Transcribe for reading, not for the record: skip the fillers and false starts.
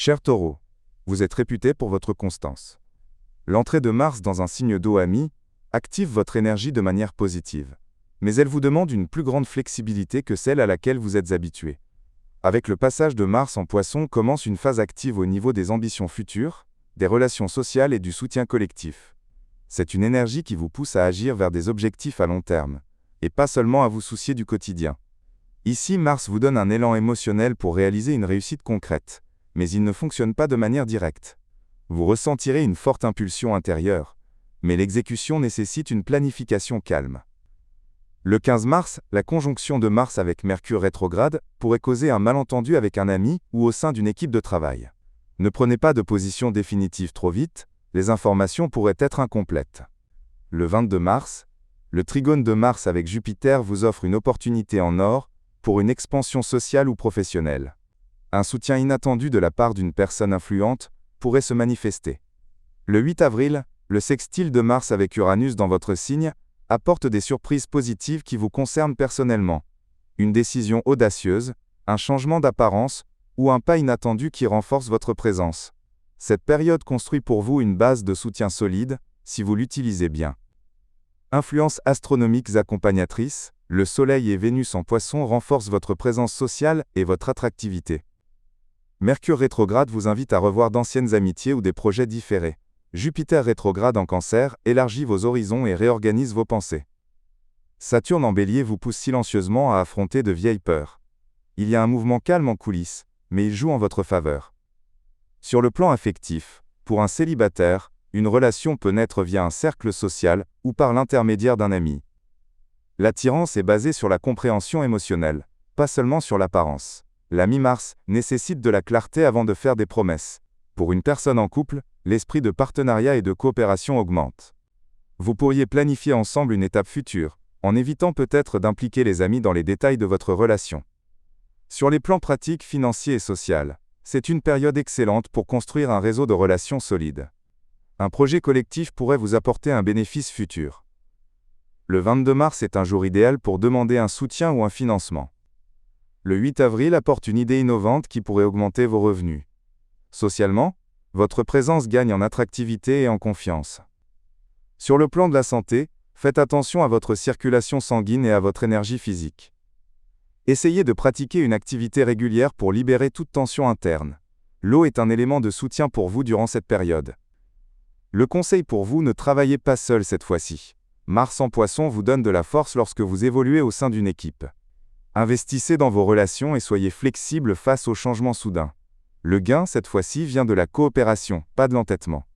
Cher Taureau, vous êtes réputé pour votre constance. L'entrée de Mars dans un signe d'eau ami active votre énergie de manière positive. Mais elle vous demande une plus grande flexibilité que celle à laquelle vous êtes habitué. Avec le passage de Mars en Poisson commence une phase active au niveau des ambitions futures, des relations sociales et du soutien collectif. C'est une énergie qui vous pousse à agir vers des objectifs à long terme, et pas seulement à vous soucier du quotidien. Ici, Mars vous donne un élan émotionnel pour réaliser une réussite concrète, mais il ne fonctionne pas de manière directe. Vous ressentirez une forte impulsion intérieure, mais l'exécution nécessite une planification calme. Le 15 mars, la conjonction de Mars avec Mercure rétrograde pourrait causer un malentendu avec un ami ou au sein d'une équipe de travail. Ne prenez pas de position définitive trop vite, les informations pourraient être incomplètes. Le 22 mars, le trigone de Mars avec Jupiter vous offre une opportunité en or pour une expansion sociale ou professionnelle. Un soutien inattendu de la part d'une personne influente pourrait se manifester. Le 8 avril, le sextile de Mars avec Uranus dans votre signe apporte des surprises positives qui vous concernent personnellement. Une décision audacieuse, un changement d'apparence ou un pas inattendu qui renforce votre présence. Cette période construit pour vous une base de soutien solide, si vous l'utilisez bien. Influences astronomiques accompagnatrices, le Soleil et Vénus en Poisson renforcent votre présence sociale et votre attractivité. Mercure rétrograde vous invite à revoir d'anciennes amitiés ou des projets différés. Jupiter rétrograde en Cancer élargit vos horizons et réorganise vos pensées. Saturne en Bélier vous pousse silencieusement à affronter de vieilles peurs. Il y a un mouvement calme en coulisses, mais il joue en votre faveur. Sur le plan affectif, pour un célibataire, une relation peut naître via un cercle social ou par l'intermédiaire d'un ami. L'attirance est basée sur la compréhension émotionnelle, pas seulement sur l'apparence. La mi-mars nécessite de la clarté avant de faire des promesses. Pour une personne en couple, l'esprit de partenariat et de coopération augmente. Vous pourriez planifier ensemble une étape future, en évitant peut-être d'impliquer les amis dans les détails de votre relation. Sur les plans pratiques, financiers et sociaux, c'est une période excellente pour construire un réseau de relations solides. Un projet collectif pourrait vous apporter un bénéfice futur. Le 22 mars est un jour idéal pour demander un soutien ou un financement. Le 8 avril apporte une idée innovante qui pourrait augmenter vos revenus. Socialement, votre présence gagne en attractivité et en confiance. Sur le plan de la santé, faites attention à votre circulation sanguine et à votre énergie physique. Essayez de pratiquer une activité régulière pour libérer toute tension interne. L'eau est un élément de soutien pour vous durant cette période. Le conseil pour vous, ne travaillez pas seul cette fois-ci. Mars en Poisson vous donne de la force lorsque vous évoluez au sein d'une équipe. Investissez dans vos relations et soyez flexible face aux changements soudains. Le gain, cette fois-ci, vient de la coopération, pas de l'entêtement.